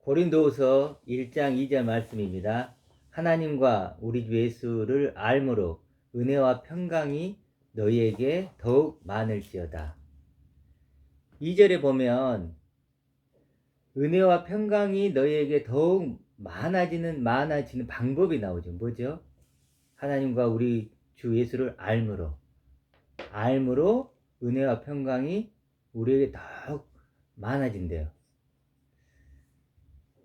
고린도후서 1장 2절 말씀입니다. 하나님과 우리 주 예수를 알므로 은혜와 평강이 너희에게 더욱 많을지어다. 2절에 보면 은혜와 평강이 너희에게 더욱 많아지는 방법이 나오죠. 뭐죠? 하나님과 우리 주 예수를 알므로 은혜와 평강이 우리에게 더욱 많아진대요.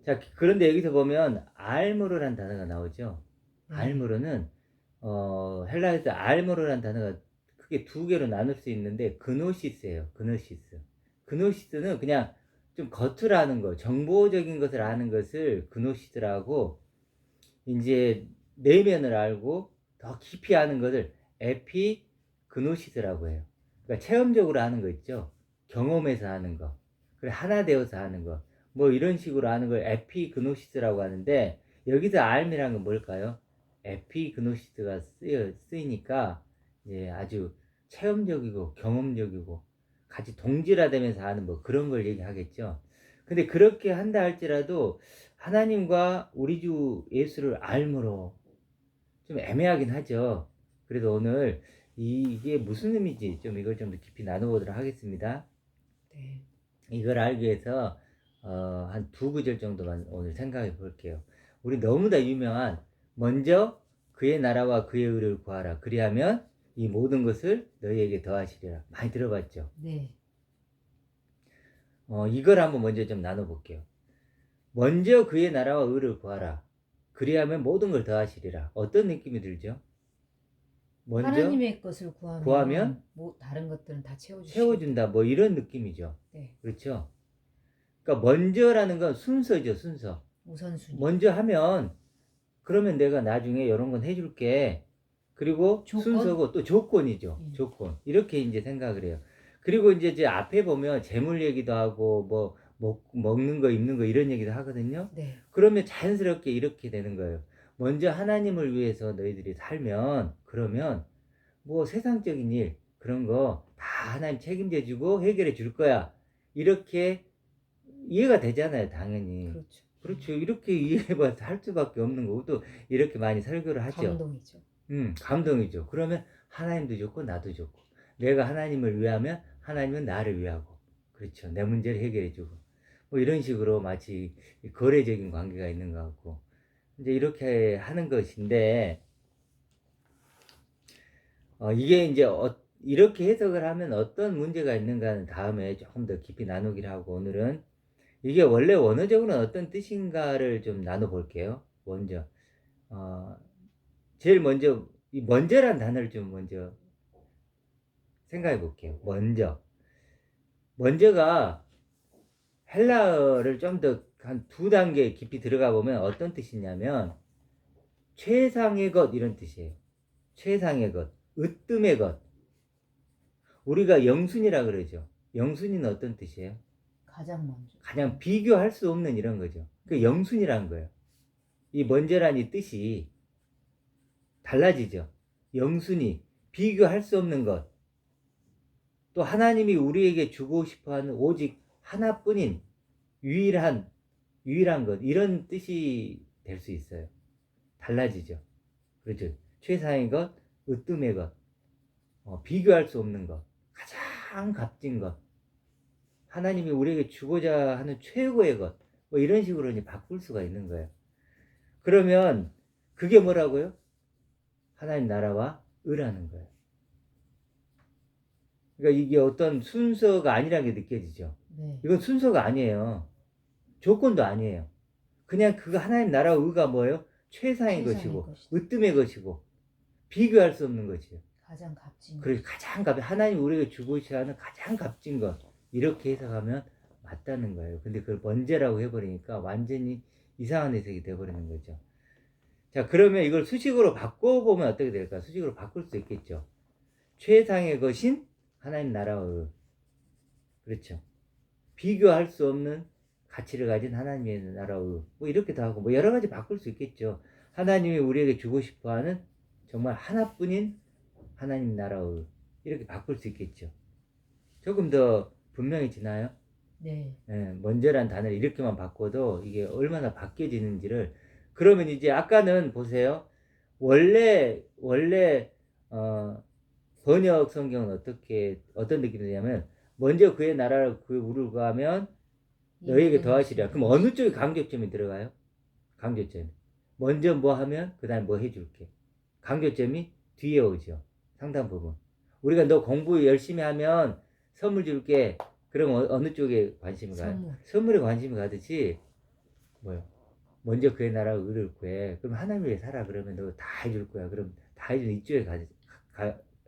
자, 그런데 여기서 보면 알므로란 단어가 나오죠. 알므로는 헬라어에서 알므로란 단어가 크게 두 개로 나눌 수 있는데 그노시스예요. 그노시스는 그냥 좀 겉으로 아는 거, 정보적인 것을 아는 것을 그노시스라고, 이제 내면을 알고 더 깊이 아는 것을 에피 그노시스라고 해요. 그러니까 체험적으로 아는 거 있죠. 경험해서 아는 거, 그래 하나 되어서 아는 거, 뭐 이런 식으로 아는 걸 에피그노시스라고 하는데, 여기서 알미라는 건 뭘까요? 에피그노시스가 쓰이니까 아주 체험적이고 경험적이고 같이 동질화되면서 아는 뭐 그런 걸 얘기하겠죠. 근데 그렇게 한다 할지라도 하나님과 우리 주 예수를 알므로 좀 애매하긴 하죠. 그래도 오늘 이게 무슨 의미인지 좀 이걸 좀 더 깊이 나눠보도록 하겠습니다. 네. 이걸 알기 위해서 한 두 구절 정도만 오늘 생각해 볼게요. 우리 너무나 유명한 먼저 그의 나라와 그의 의를 구하라. 그리하면 이 모든 것을 너희에게 더하시리라. 많이 들어봤죠? 네. 이걸 한번 먼저 좀 나눠볼게요. 먼저 그의 나라와 의를 구하라. 그리하면 모든 걸 더하시리라. 어떤 느낌이 들죠? 먼저 하나님의 것을 구하면 구하면 뭐 다른 것들은 다 채워주시겠다. 채워준다. 뭐 이런 느낌이죠. 네. 그렇죠? 그러니까 먼저라는 건 순서죠, 순서. 우선순위. 먼저 하면 그러면 내가 나중에 이런 건 해줄게. 그리고 조건? 순서고 또 조건이죠. 조건. 이렇게 이제 생각을 해요. 그리고 이제 앞에 보면 재물 얘기도 하고 뭐 먹는 거 입는 거 이런 얘기도 하거든요. 네. 그러면 자연스럽게 이렇게 되는 거예요. 먼저 하나님을 위해서 너희들이 살면, 그러면 뭐 세상적인 일 그런 거 다 하나님 책임져 주고 해결해 줄 거야. 이렇게 이해가 되잖아요, 당연히. 그렇죠. 그렇죠. 이렇게 이해해봐서 할 수밖에 없는 거고, 또 이렇게 많이 설교를 하죠. 감동이죠. 감동이죠. 그러면 하나님도 좋고 나도 좋고, 내가 하나님을 위하면 하나님은 나를 위하고, 그렇죠. 내 문제를 해결해주고, 뭐 이런 식으로 마치 거래적인 관계가 있는 것 같고, 이제 이렇게 하는 것인데, 이게 이제 이렇게 해석을 하면 어떤 문제가 있는가는 다음에 조금 더 깊이 나누기를 하고, 오늘은 이게 원래 원어적으로는 어떤 뜻인가를 좀 나눠볼게요. 먼저 제일 먼저 이 먼저란 단어를 좀 먼저 생각해 볼게요. 먼저가 헬라어를 좀 더 한 두 단계 깊이 들어가 보면 어떤 뜻이냐면 최상의 것 이런 뜻이에요. 최상의 것, 으뜸의 것. 우리가 영순이라 그러죠. 영순이는 어떤 뜻이에요? 가장 먼저. 가장 비교할 수 없는 이런 거죠. 그 영순이라는 거예요. 이 먼저란 이 뜻이 달라지죠. 영순이, 비교할 수 없는 것. 또 하나님이 우리에게 주고 싶어하는 오직 하나뿐인 유일한 것, 이런 뜻이 될 수 있어요. 달라지죠. 그렇죠. 최상의 것, 으뜸의 것, 비교할 수 없는 것, 가장 값진 것, 하나님이 우리에게 주고자 하는 최고의 것, 뭐 이런 식으로 이제 바꿀 수가 있는 거예요. 그러면 그게 뭐라고요? 하나님 나라와 의라는 거예요. 그러니까 이게 어떤 순서가 아니라는 게 느껴지죠. 네. 이건 순서가 아니에요. 조건도 아니에요. 그냥 그거 하나님 나라와 의가 뭐예요? 최상의 것이고 것이다. 으뜸의 것이고 비교할 수 없는 것이에요. 가장 값진 것. 그래서 가장 하나님 우리에게 주고 싶어하는 가장 값진 것, 이렇게 해석하면 맞다는 거예요. 근데 그걸 먼저라고 해버리니까 완전히 이상한 해석이 돼버리는 거죠. 자, 그러면 이걸 수식으로 바꿔보면 어떻게 될까? 수식으로 바꿀 수 있겠죠. 최상의 것인 하나님 나라와 의. 그렇죠. 비교할 수 없는 가치를 가진 하나님의 나라와 의. 뭐 이렇게도 하고 뭐 여러 가지 바꿀 수 있겠죠. 하나님이 우리에게 주고 싶어하는 정말 하나뿐인 하나님 나라와 의. 이렇게 바꿀 수 있겠죠. 조금 더 분명해지나요? 네. 예, 먼저란 단어를 이렇게만 바꿔도 이게 얼마나 바뀌어지는지를. 그러면 이제 아까는 보세요. 원래 번역 성경은 어떤 느낌이 드냐면, 먼저 그의 나라를 그 우르고 하면 너희에게 더하시리라. 그럼 어느 쪽에 강조점이 들어가요? 강조점이. 먼저 뭐 하면 그 다음에 뭐 해줄게. 강조점이 뒤에 오죠. 상당 부분. 우리가 너 공부 열심히 하면 선물 줄게. 그럼 어느 쪽에 관심이 가요? 선물. 선물에 관심이 가듯이, 뭐요? 먼저 그의 나라가 의를 구해. 그럼 하나님 위해 살아. 그러면 너 다 해줄 거야. 그럼 다 해주는 이쪽에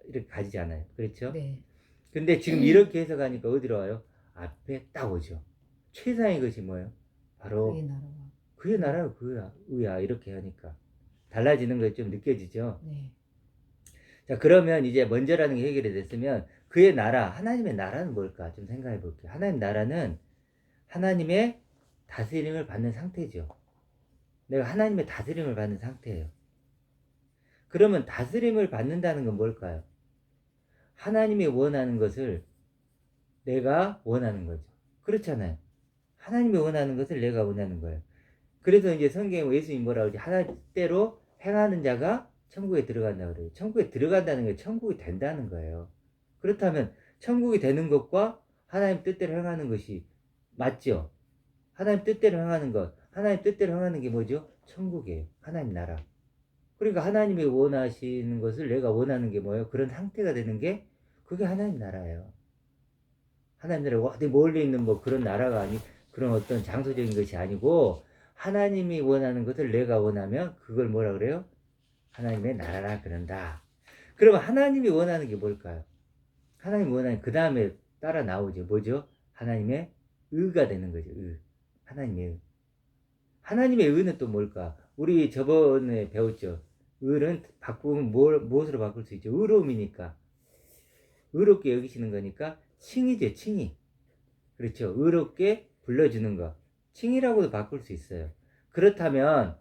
이렇게 가지지 않아요. 그렇죠? 네. 근데 지금 이렇게 해석하니까 어디로 와요? 앞에 딱 오죠. 최상의 것이 뭐예요? 바로 그의 나라와. 그의 나라가 그의 의야. 이렇게 하니까 달라지는 거 좀 느껴지죠? 네. 자, 그러면 이제 먼저라는 게 해결이 됐으면 그의 나라, 하나님의 나라는 뭘까? 좀 생각해 볼게요. 하나님 나라는 하나님의 다스림을 받는 상태죠. 내가 하나님의 다스림을 받는 상태예요. 그러면 다스림을 받는다는 건 뭘까요? 하나님이 원하는 것을 내가 원하는 거죠. 그렇잖아요. 하나님이 원하는 것을 내가 원하는 거예요. 그래서 이제 성경에 예수님이 뭐라고 하지? 하나님대로 행하는 자가 천국에 들어간다고 그래요. 천국에 들어간다는 게 천국이 된다는 거예요. 그렇다면 천국이 되는 것과 하나님 뜻대로 행하는 것이 맞죠? 하나님 뜻대로 행하는 것, 하나님 뜻대로 행하는 게 뭐죠? 천국이에요. 하나님 나라. 그러니까 하나님이 원하시는 것을 내가 원하는 게 뭐예요? 그런 상태가 되는 게 그게 하나님 나라예요. 하나님 나라가 어디 멀리 있는 뭐 그런 나라가 그런 어떤 장소적인 것이 아니고, 하나님이 원하는 것을 내가 원하면 그걸 뭐라 그래요? 하나님의 나라라 그런다. 그러면 하나님이 원하는 게 뭘까요? 하나님이 원하는 그 다음에 따라 나오죠. 뭐죠? 하나님의 의가 되는 거죠. 의. 하나님의 의. 하나님의 의는 또 뭘까? 우리 저번에 배웠죠. 의는 바꾸면 무엇으로 바꿀 수 있죠? 의로움이니까. 의롭게 여기시는 거니까 칭이죠. 칭이. 그렇죠. 의롭게 불러주는 거. 칭이라고도 바꿀 수 있어요. 그렇다면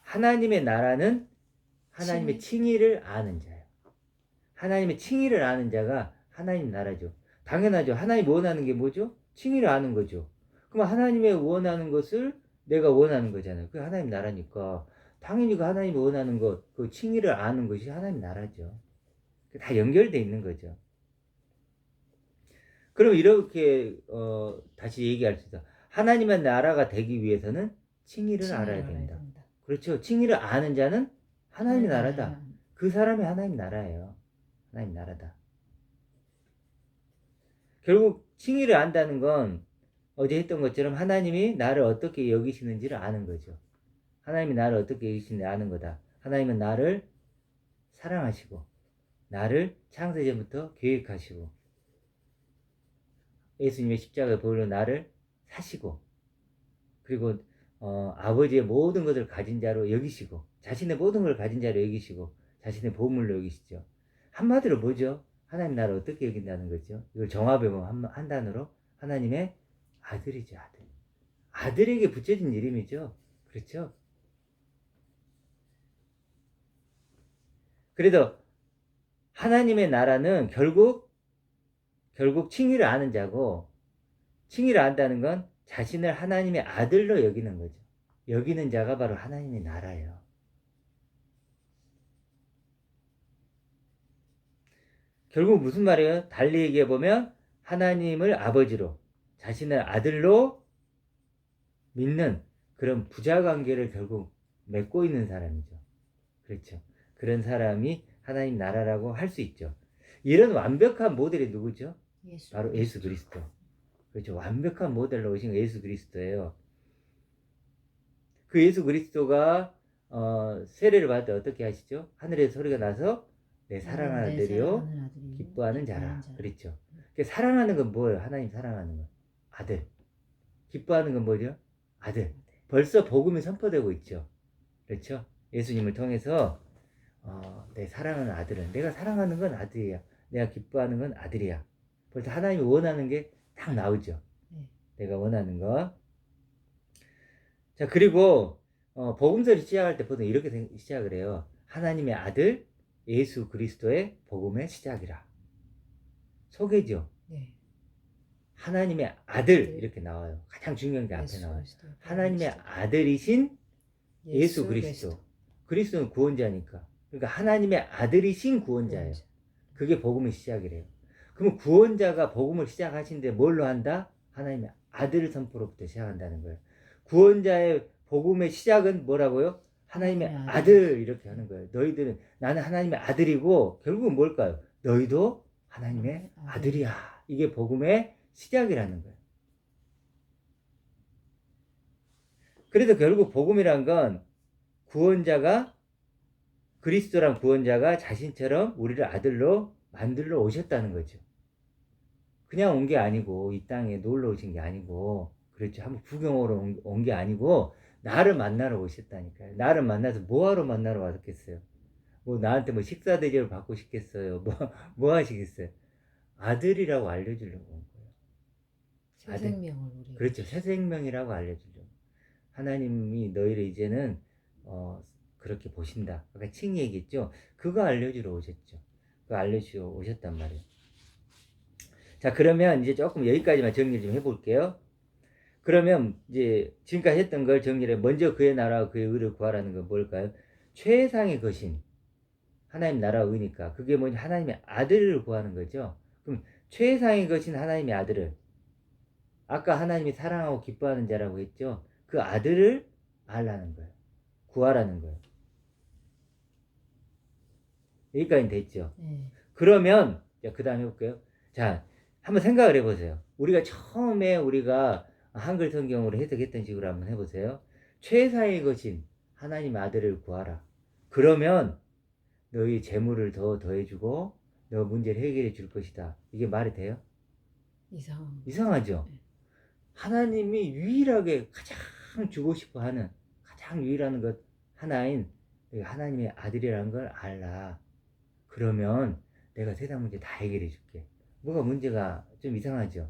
하나님의 나라는 하나님의 칭의를 아는 자예요. 하나님의 칭의를 아는 자가 하나님 나라죠. 당연하죠. 하나님 원하는 게 뭐죠? 칭의를 아는 거죠. 그럼 하나님의 원하는 것을 내가 원하는 거잖아요. 그게 하나님 나라니까 당연히 그 하나님이 원하는 것, 그 칭의를 아는 것이 하나님 나라죠. 다 연결돼 있는 거죠. 그럼 이렇게 다시 얘기할 수 있어. 하나님의 나라가 되기 위해서는 칭의를 알아야 된다. 그렇죠. 칭의를 아는 자는 하나님의 나라다. 그 사람이 하나님 나라예요. 하나님 나라다. 결국 칭의를 안다는 건 어제 했던 것처럼 하나님이 나를 어떻게 여기시는지를 아는 거죠. 하나님이 나를 어떻게 여기시는지 아는 거다. 하나님은 나를 사랑하시고 나를 창세전부터 계획하시고 예수님의 십자가의 보혈로 나를 사시고, 그리고 아버지의 모든 것을 가진 자로 여기시고, 자신의 모든 것을 가진 자로 여기시고, 자신의 보물로 여기시죠. 한마디로 뭐죠? 하나님 나를 어떻게 여긴다는 거죠? 이걸 정합해보면 한 단어로 하나님의 아들이죠. 아들. 아들에게 붙여진 이름이죠. 그렇죠? 그래서 하나님의 나라는 결국 칭의를 아는 자고, 칭의를 안다는 건 자신을 하나님의 아들로 여기는 거죠. 여기는 자가 바로 하나님의 나라예요. 결국 무슨 말이에요? 달리 얘기해보면 하나님을 아버지로, 자신을 아들로 믿는 그런 부자관계를 결국 맺고 있는 사람이죠. 그렇죠. 그런 사람이 하나님 나라라고 할 수 있죠. 이런 완벽한 모델이 누구죠? 바로 예수 그리스도. 그렇죠. 완벽한 모델로 오신 예수 그리스도예요. 그 예수 그리스도가 세례를 받을 때 어떻게 하시죠? 하늘에서 소리가 나서 내 사랑하는 아들이요 기뻐하는 자라. 그렇죠. 사랑하는 건 뭐예요? 하나님 사랑하는 건 아들. 기뻐하는 건 뭐죠? 아들. 벌써 복음이 선포되고 있죠. 그렇죠. 예수님을 통해서 내 사랑하는 아들은, 내가 사랑하는 건 아들이야, 내가 기뻐하는 건 아들이야. 벌써 하나님이 원하는 게 딱 나오죠. 내가 원하는 거. 자, 그리고 복음서를 시작할 때 보통 이렇게 시작을 해요. 하나님의 아들 예수 그리스도의 복음의 시작이라. 소개죠. 네. 하나님의 아들 이렇게 나와요. 가장 중요한 게 앞에 예수 나와요. 그리스도. 하나님의 아들이신 예수 그리스도. 그리스도는 구원자니까. 그러니까 하나님의 아들이신 구원자예요. 그게 복음의 시작이래요. 그럼 구원자가 복음을 시작하신데 뭘로 한다? 하나님의 아들 선포로부터 시작한다는 거예요. 구원자의 복음의 시작은 뭐라고요? 하나님의 아들 이렇게 하는 거예요. 너희들은 나는 하나님의 아들이고 결국은 뭘까요? 너희도 하나님의 아들이야. 이게 복음의 시작이라는 거예요. 그래서 결국 복음이란 건 구원자가 그리스도란 구원자가 자신처럼 우리를 아들로 만들러 오셨다는 거죠. 그냥 온 게 아니고 이 땅에 놀러 오신 게 아니고 그렇죠. 한번 구경하러 온 게 아니고 나를 만나러 오셨다니까요. 나를 만나서 뭐하러 만나러 왔겠어요. 뭐 나한테 뭐 식사 대접을 받고 싶겠어요. 뭐 하시겠어요. 아들이라고 알려주려고 온 거예요. 새 생명을 우리. 그렇죠. 새 생명이라고 알려주려고. 하나님이 너희를 이제는 그렇게 보신다. 아까 칭이 얘기했죠. 그거 알려주러 오셨죠. 그거 알려주러 오셨단 말이에요. 자, 그러면 이제 조금 여기까지만 정리를 좀 해볼게요. 그러면 이제 지금까지 했던 걸 정리를 해. 먼저 그의 나라와 그의 의를 구하라는 건 뭘까요? 최상의 것인 하나님 나라와 의니까 그게 뭐냐? 하나님의 아들을 구하는 거죠. 그럼 최상의 것인 하나님의 아들을 아까 하나님이 사랑하고 기뻐하는 자라고 했죠. 그 아들을 알라는 거예요. 구하라는 거예요. 여기까지 됐죠. 그러면 그 다음에 해볼게요. 자, 한번 생각을 해보세요. 우리가 처음에 우리가 한글 성경으로 해석했던 식으로 한번 해보세요. 최상의 것인 하나님의 아들을 구하라. 그러면 너희 재물을 더 더해주고 너 문제를 해결해 줄 것이다. 이게 말이 돼요? 이상하죠? 네. 하나님이 유일하게 가장 주고 싶어 하는 가장 유일한 것 하나인 하나님의 아들이라는 걸 알라. 그러면 내가 세상 문제 다 해결해 줄게. 뭐가 문제가 좀 이상하죠?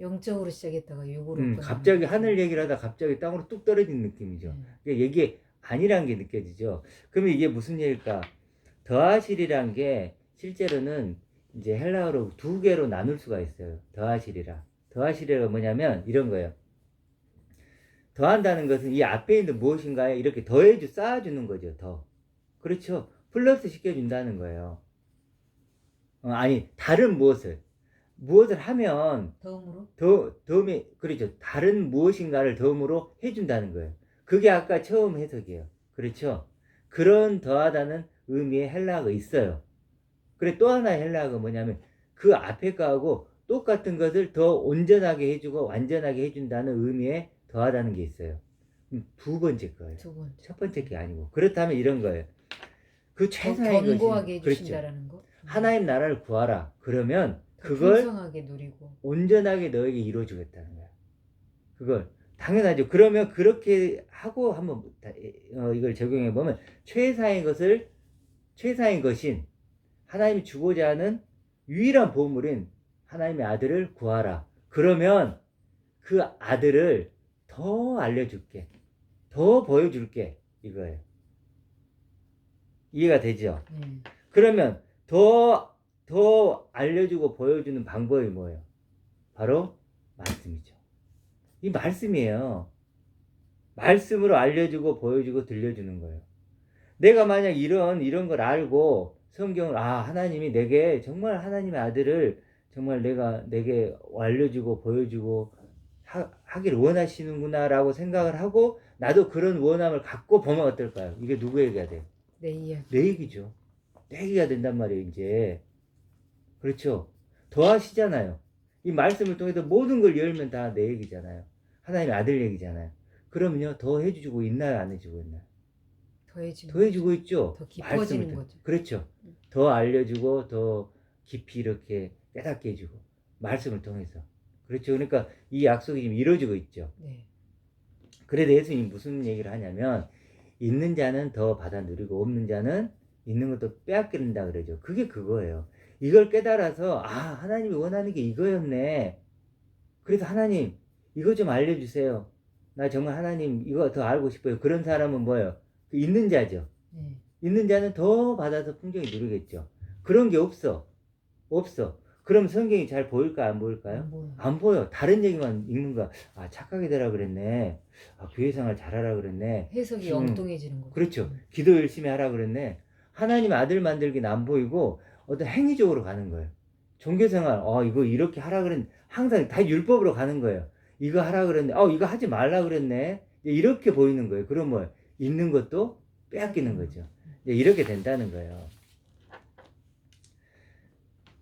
영적으로 시작했다가 육으로 갑자기 하늘 얘기를 하다 갑자기 땅으로 뚝 떨어진 느낌이죠. 그러니까 이게 아니란 게 느껴지죠. 그러면 이게 무슨 얘기일까? 더하시리란 게 실제로는 이제 헬라어로 두 개로 나눌 수가 있어요. 더하시리라. 더하시리가 뭐냐면 이런 거예요. 더한다는 것은 이 앞에 있는 무엇인가에 이렇게 쌓아주는 거죠. 더. 그렇죠. 플러스 시켜준다는 거예요. 아니, 다른 무엇을 하면 덤이 그렇죠. 다른 무엇인가를 덤으로 해준다는 거예요. 그게 아까 처음 해석이에요. 그렇죠. 그런 더하다는 의미의 헬라어가 있어요. 그래 또 하나의 헬라어가 뭐냐면 그 앞에 거하고 똑같은 것을 더 온전하게 해주고 완전하게 해준다는 의미의 더하다는 게 있어요. 두 번째 거예요. 첫 번째 게 아니고. 그렇다면 이런 거예요. 그 최상의 것이 견고하게 해주신다라는 거. 하나님 나라를 구하라. 그러면 그걸 풍성하게 누리고 온전하게 너에게 이루어주겠다는 거야. 그걸 당연하죠. 그러면 그렇게 하고 한번 이걸 적용해 보면 최상의 것인 하나님이 주고자 하는 유일한 보물인 하나님의 아들을 구하라. 그러면 그 아들을 더 알려줄게. 더 보여줄게. 이거예요. 이해가 되죠? 그러면 더 알려주고 보여주는 방법이 뭐예요? 바로 말씀이죠. 이 말씀이에요. 말씀으로 알려주고 보여주고 들려주는 거예요. 내가 만약 이런 걸 알고 성경을 하나님이 내게 정말 하나님의 아들을 정말 내게 알려주고 보여주고 하기를 원하시는구나 라고 생각을 하고 나도 그런 원함을 갖고 보면 어떨까요? 이게 누구 얘기가 돼요? 내 얘기죠. 내 얘기가 된단 말이에요. 이제 그렇죠. 더 하시잖아요. 이 말씀을 통해서 모든 걸 열면 다 내 얘기잖아요. 하나님의 아들 얘기잖아요. 그러면요 더 해주고 있나요? 안 해주고 있나요? 더 해주고 있죠. 더 깊어지는 거죠. 그렇죠. 더 알려주고 더 깊이 이렇게 깨닫게 해주고 말씀을 통해서. 그렇죠. 그러니까 이 약속이 지금 이루어지고 있죠. 그래서 예수님이 무슨 얘기를 하냐면 있는 자는 더 받아 누리고 없는 자는 있는 것도 빼앗긴다 그러죠. 그게 그거예요. 이걸 깨달아서 하나님이 원하는 게 이거였네. 그래서 하나님 이거 좀 알려주세요. 나 정말 하나님 이거 더 알고 싶어요. 그런 사람은 뭐예요? 있는 자죠. 있는 자는 더 받아서 풍성히 누리겠죠. 그런 게 없어. 그럼 성경이 잘 보일까요? 안 보일까요? 안 보여요. 안 보여. 다른 얘기만 읽는 거야. 아, 착하게 되라 그랬네. 아, 교회 생활 잘하라 그랬네. 해석이 음, 엉뚱해지는 거죠. 그렇죠. 기도 열심히 하라 그랬네. 하나님 아들 만들기는 안 보이고 어떤 행위적으로 가는 거예요. 종교생활, 이거 이렇게 하라 그랬네. 항상 다 율법으로 가는 거예요. 이거 하라 그랬네. 이거 하지 말라 그랬네. 이제 이렇게 보이는 거예요. 그럼 뭐, 있는 것도 빼앗기는 거죠. 이제 이렇게 된다는 거예요.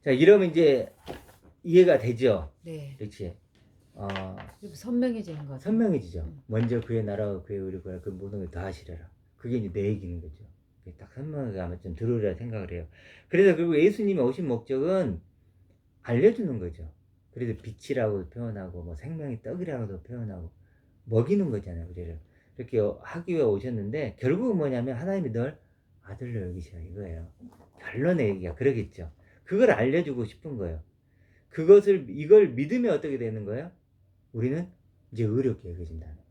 자, 이러면 이제 이해가 되죠? 네. 그렇지. 그리고 선명해지는 것 같아요. 선명해지죠. 먼저 그의 나라와 그의 의를 그 모든 걸 다 하시려라. 그게 이제 내 얘기는 거죠. 그게 딱 선명하게 아마 좀 들으리라 생각을 해요. 그래서 결국 예수님이 오신 목적은 알려주는 거죠. 그래서 빛이라고 표현하고 뭐 생명의 떡이라고도 표현하고 먹이는 거잖아요. 우리를 그렇게 하기 위해 오셨는데 결국은 뭐냐면 하나님이 널 아들로 여기셔 이거예요. 결론의 얘기가 그러겠죠. 그걸 알려주고 싶은 거예요. 이걸 믿으면 어떻게 되는 거예요? 우리는 이제 의롭게 여겨진다는 거예요.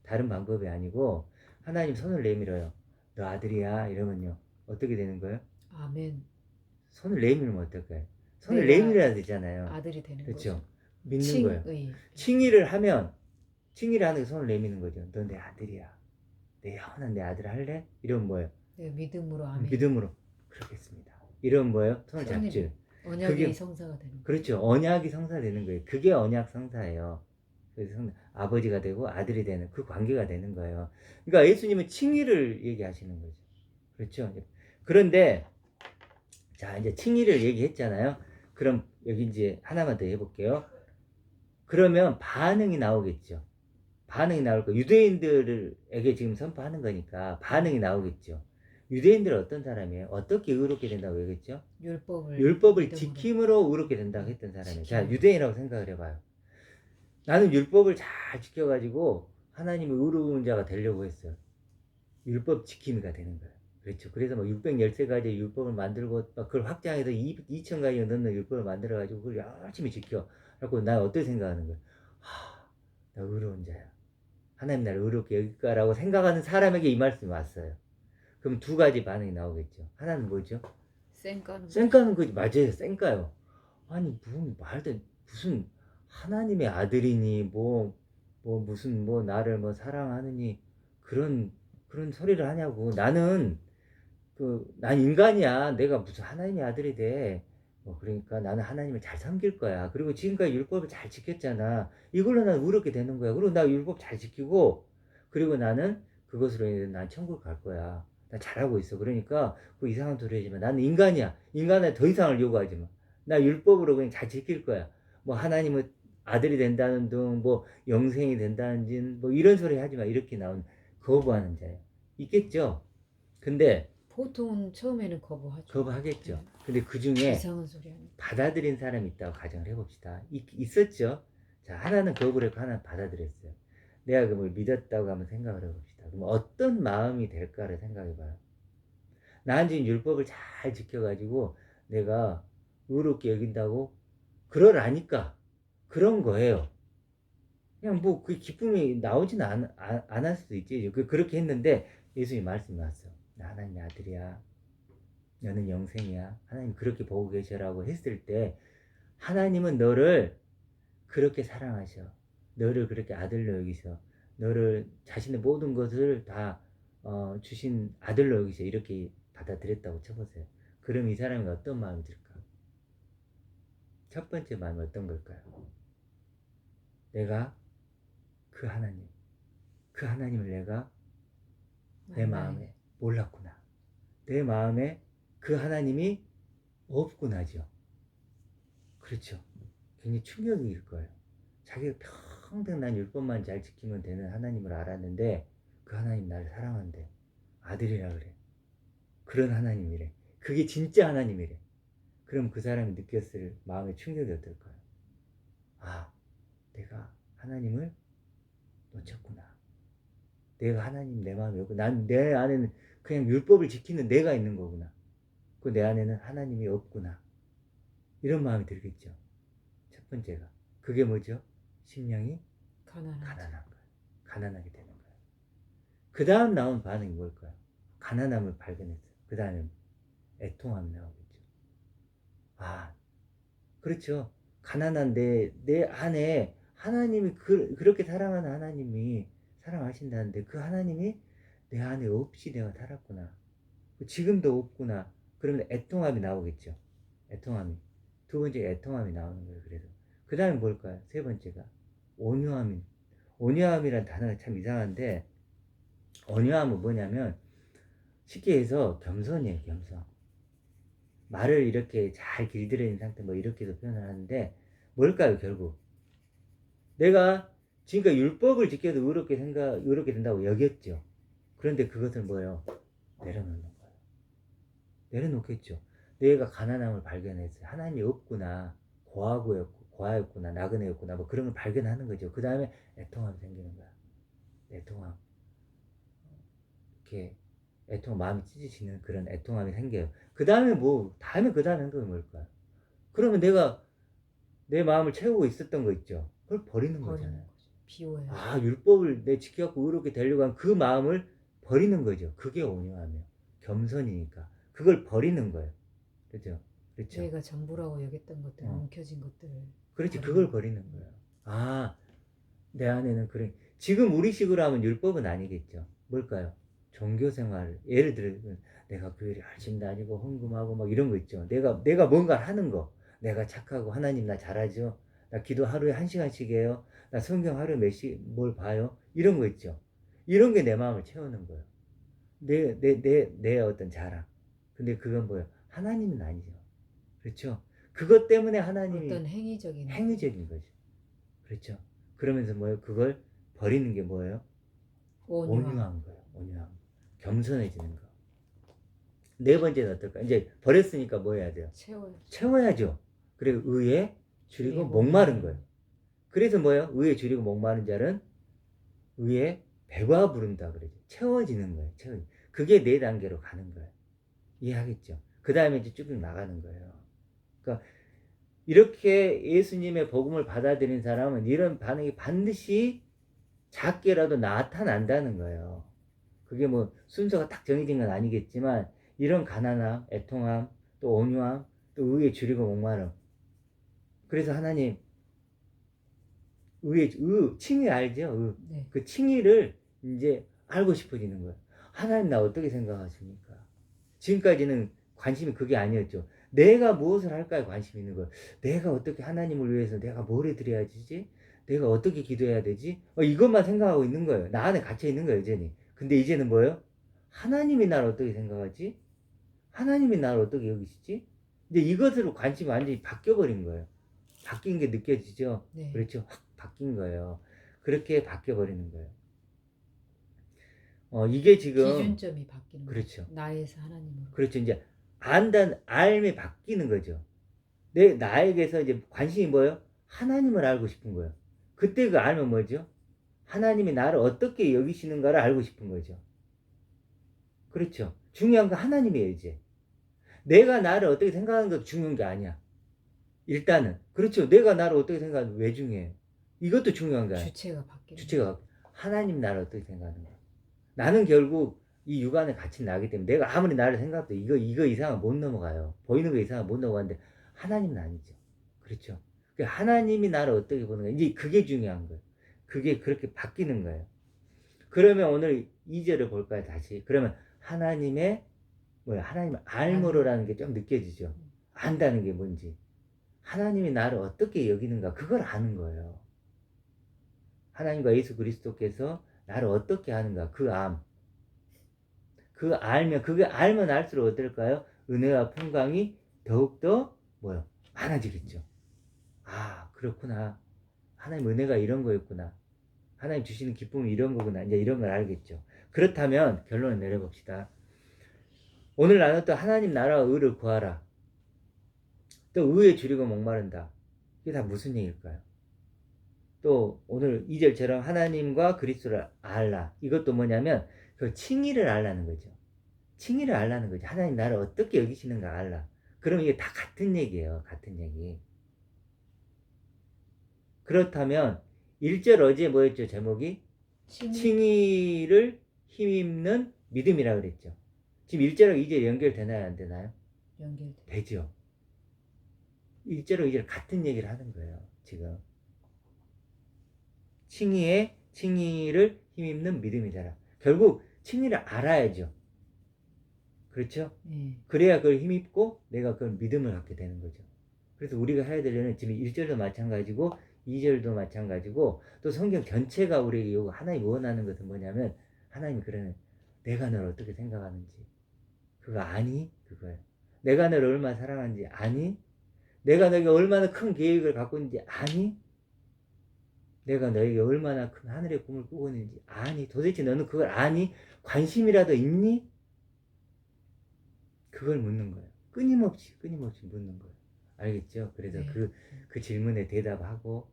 다른 방법이 아니고 하나님 손을 내밀어요. 너 아들이야 이러면요. 어떻게 되는 거예요? 아멘. 손을 내밀면 어떨까요? 손을 내가 내밀어야 되잖아요. 아들이 되는 그렇죠. 거죠. 믿는 거예요. 칭의. 칭의를 하면 칭의를 하는 게 손을 내미는 거죠. 너 내 아들이야. 내 영원한 내 아들 할래? 이러면 뭐예요? 네, 믿음으로 아멘. 믿음으로 그렇겠습니다. 이러면 뭐예요? 손을 손이 잡지. 언약의 그게- 성사가 되는 거죠. 그렇죠. 언약이 성사되는 거예요. 그게 언약 성사예요. 그래서 아버지가 되고 아들이 되는 그 관계가 되는 거예요. 그러니까 예수님은 칭의를 얘기하시는 거죠. 그렇죠. 그런데 자 이제 칭의를 얘기했잖아요. 그럼 여기 이제 하나만 더 해볼게요. 그러면 반응이 나오겠죠. 반응이 나올 거. 유대인들에게 지금 선포하는 거니까 반응이 나오겠죠. 유대인들은 어떤 사람이에요? 어떻게 의롭게 된다고 얘기했죠? 율법을 믿음으로. 지킴으로 의롭게 된다고 했던 사람이에요. 자, 지킴으로. 유대인이라고 생각을 해봐요. 나는 율법을 잘 지켜가지고 하나님의 의로운 자가 되려고 했어요. 율법 지킴이가 되는 거예요. 그렇죠. 그래서 뭐 613가지 율법을 만들고 막 그걸 확장해서 2000가지 넘는 율법을 만들어가지고 그걸 열심히 지켜. 그래갖고 난 어떻게 생각하는 거예요? 나 의로운 자야. 하나님 나를 의롭게 여길까라고 생각하는 사람에게 이 말씀이 왔어요. 그럼 두 가지 반응이 나오겠죠. 하나는 뭐죠? 쌩까는 쌩까는 거지. 맞아요. 쌩까요. 아니 무슨 하나님의 아들이니 무슨 나를 사랑하느니 그런 소리를 하냐고. 난 인간이야. 내가 무슨 하나님의 아들이 돼. 그러니까 나는 하나님을 잘 섬길 거야. 그리고 지금까지 율법을 잘 지켰잖아. 이걸로 난 의롭게 되는 거야. 그리고 나 율법 잘 지키고, 그리고 나는 그것으로 인해 난 천국 갈 거야. 나 잘하고 있어. 그러니까 그 이상한 소리 하지 마. 나는 인간이야. 인간에 더 이상을 요구하지 마. 나 율법으로 그냥 잘 지킬 거야. 하나님은 아들이 된다는 둥, 영생이 된다는 진, 이런 소리 하지 마. 이렇게 나온 거부하는 자예요. 있겠죠? 근데 보통은 처음에는 거부하죠. 거부하겠죠. 근데 그 중에 이상한 소리 하는. 받아들인 사람이 있다고 가정을 해봅시다. 있었죠. 자, 하나는 거부를 했고 하나는 받아들였어요. 내가 그걸 믿었다고 한번 생각을 해봅시다. 그럼 어떤 마음이 될까를 생각해봐요. 난 지금 율법을 잘 지켜가지고 내가 의롭게 여긴다고 그러라니까 그런 거예요. 그냥 그 기쁨이 나오지는 않을 수도 있지. 그렇게 했는데 예수님 말씀이 왔어. 나 하나님의 아들이야. 너는 영생이야. 하나님 그렇게 보고 계셔라고 했을 때 하나님은 너를 그렇게 사랑하셔. 너를 그렇게 아들로 여기셔. 너를 자신의 모든 것을 다 주신 아들로 여기셔. 이렇게 받아들였다고 쳐보세요. 그럼 이 사람이 어떤 마음이 들까? 첫 번째 마음이 어떤 걸까요? 내가 그 하나님을 내가 내 마음에 몰랐구나. 내 마음에 그 하나님이 없구나죠. 그렇죠. 굉장히 충격일 거예요. 자기가 평생 난 율법만 잘 지키면 되는 하나님을 알았는데 그 하나님 나를 사랑한대. 아들이라 그래. 그런 하나님이래. 그게 진짜 하나님이래. 그럼 그 사람이 느꼈을 마음의 충격이 어떨까요? 아, 내가 하나님을 놓쳤구나. 내가 하나님 내 마음이 없고 난 내 안에는 그냥 율법을 지키는 내가 있는 거구나. 그 내 안에는 하나님이 없구나. 이런 마음이 들겠죠. 첫 번째가. 그게 뭐죠? 심령이 가난한 거예요. 가난하게 되는 거예요. 그 다음 나온 반응이 뭘까요? 가난함을 발견했어요. 그 다음에 애통함이 나오겠죠. 그렇죠. 가난한 내 안에 하나님이 그렇게 사랑하는 하나님이 사랑하신다는데 그 하나님이 내 안에 없이 내가 살았구나. 지금도 없구나. 그러면 애통함이 나오겠죠. 애통함이. 두 번째 애통함이 나오는 거예요. 그래서 그 다음에 뭘까요? 세 번째가 온유함이. 온유함이란 단어가 참 이상한데 온유함은 뭐냐면 쉽게 해서 겸손이에요. 겸손. 말을 이렇게 잘 길들여진 상태 뭐 이렇게도 표현을 하는데 뭘까요? 결국 내가 지금까지 율법을 지켜도 의롭게 된다고 여겼죠. 그런데 그것을 뭐예요? 내려놓는 거예요. 내려놓겠죠. 내가 가난함을 발견했어요. 하나님이 없구나. 고아였구나. 나그네였구나. 뭐 그런 걸 발견하는 거죠. 그 다음에 애통함이 생기는 거야. 애통함. 이렇게 마음이 찢어지는 그런 애통함이 생겨요. 그 다음에 그 다음 행동이 뭘까요? 그러면 내가 내 마음을 채우고 있었던 거 있죠. 그걸 버리는 거잖아요. 비워야. 아, 율법을 내 지켜갖고 의롭게 되려고 한 그 마음을 버리는 거죠. 그게 온유하며 겸손이니까 그걸 버리는 거예요. 그죠? 그렇죠. 내가 전부라고 여겼던 것들, 어. 움켜진 것들을. 그렇지, 그걸 버리는 거예요. 아, 내 안에는 그래. 지금 우리식으로 하면 율법은 아니겠죠. 뭘까요? 종교 생활. 예를 들면 내가 교회를 열심히 다니고 헌금하고 막 이런 거 있죠. 내가 뭔가 하는 거. 내가 착하고 하나님 나 잘하죠. 나 기도 하루에 1시간씩 해요. 나 성경 하루에 뭘 봐요. 이런 거 있죠. 이런 게 내 마음을 채우는 거예요. 내 어떤 자랑. 근데 그건 뭐예요? 하나님은 아니죠. 그렇죠? 그것 때문에 하나님이 어떤 행위적인 거죠. 그렇죠? 그러면서 뭐예요? 그걸 버리는 게 뭐예요? 온유한 거예요. 온유함. 겸손해지는 거. 네 번째는 어떨까? 이제 버렸으니까 뭐 해야 돼요? 채워야죠. 그리고 의에 줄이고 목마른 거예요. 그래서 뭐예요? 의에 줄이고 목마른 자는 의에 배가 부른다 그러죠. 채워지는 거예요. 그게 네 단계로 가는 거예요. 이해하겠죠? 그 다음에 이제 쭉 나가는 거예요. 그러니까 이렇게 예수님의 복음을 받아들인 사람은 이런 반응이 반드시 작게라도 나타난다는 거예요. 그게 뭐 순서가 딱 정해진 건 아니겠지만 이런 가난함, 애통함, 또 온유함, 또 의에 줄이고 목마름. 그래서 하나님 칭의 알죠? 네. 그 칭의를 이제 알고 싶어지는 거예요. 하나님 나 어떻게 생각하십니까? 지금까지는 관심이 그게 아니었죠. 내가 무엇을 할까에 관심이 있는 거예요. 내가 어떻게 하나님을 위해서 내가 뭘 해드려야 되지? 내가 어떻게 기도해야 되지? 이것만 생각하고 있는 거예요. 나 안에 갇혀 있는 거예요, 여전히. 근데 이제는 뭐예요? 하나님이 나를 어떻게 생각하지? 하나님이 나를 어떻게 여기시지? 이제 이것으로 관심이 완전히 바뀌어버린 거예요. 바뀐 게 느껴지죠? 네. 그렇죠. 확 바뀐 거예요. 그렇게 바뀌어버리는 거예요. 이게 지금 기준점이 바뀌는 그렇죠. 거죠. 나에서 하나님으로. 그렇죠. 이제 알매 바뀌는 거죠. 나에게서 이제 관심이 뭐예요? 하나님을 알고 싶은 거예요. 그때 그 알면 뭐죠? 하나님이 나를 어떻게 여기시는가를 알고 싶은 거죠. 그렇죠. 중요한 건 하나님이에요, 이제. 내가 나를 어떻게 생각하는 것도 중요한 게 아니야. 일단은. 그렇죠. 내가 나를 어떻게 생각하는 게 왜 중요해요? 이것도 중요한 게 아니야. 주체가 하나님 나를 어떻게 생각하는 거야. 나는 결국 이 육안에 갇힌 나기 때문에 내가 아무리 나를 생각해도 이거 이상은 못 넘어가요. 보이는 거 이상은 못 넘어가는데 하나님은 아니죠. 그렇죠. 하나님이 나를 어떻게 보는 거야. 이제 그게 중요한 거예요. 그게 그렇게 바뀌는 거예요. 그러면 오늘 2절을 볼까요, 다시? 그러면 하나님의 하나님을 알므로라는 게 좀 느껴지죠. 안다는 게 뭔지. 하나님이 나를 어떻게 여기는가, 그걸 아는 거예요. 하나님과 예수 그리스도께서 나를 어떻게 하는가, 그게 알면 알수록 어떨까요? 은혜와 평강이 더욱더 많아지겠죠. 아, 그렇구나. 하나님 은혜가 이런 거였구나. 하나님 주시는 기쁨이 이런 거구나. 이제 이런 걸 알겠죠. 그렇다면 결론을 내려봅시다. 오늘 나눴던 하나님 나라와 의를 구하라. 또 의에 줄이고 목마른다. 이게 다 무슨 얘기일까요? 또 오늘 2절처럼 하나님과 그리스도를 알라. 이것도 뭐냐면 그 칭의를 알라는 거죠. 칭의를 알라는 거죠. 하나님 나를 어떻게 여기시는가 알라. 그럼 이게 다 같은 얘기예요. 같은 얘기. 그렇다면 1절 어제 뭐였죠? 제목이? 칭의를 힘입는 믿음이라고 그랬죠. 지금 1절하고 2절 연결되나요? 안 되나요? 연결돼. 되죠. 일제로 같은 얘기를 하는 거예요. 지금 칭의를 힘입는 믿음이잖아. 결국 칭의를 알아야죠. 그렇죠? 네. 그래야 그걸 힘입고 내가 그걸 믿음을 갖게 되는 거죠. 그래서 우리가 해야 되려는 지금 1절도 마찬가지고 2절도 마찬가지고 또 성경 전체가 우리에게 요구 하나님 원하는 것은 뭐냐면 하나님이 그러는 내가 너를 어떻게 생각하는지 그거 아니? 그거예요. 내가 너를 얼마나 사랑하는지 아니? 내가 너에게 얼마나 큰 계획을 갖고 있는지 아니? 내가 너에게 얼마나 큰 하늘의 꿈을 꾸고 있는지 아니? 도대체 너는 그걸 아니? 관심이라도 있니? 그걸 묻는 거예요. 끊임없이 묻는 거예요. 알겠죠? 그래서 네. 그 질문에 대답하고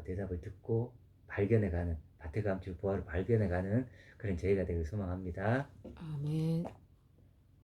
대답을 듣고 발견해가는 밭에 감출 보화를 발견해가는 그런 저희가 되길 소망합니다. 아멘.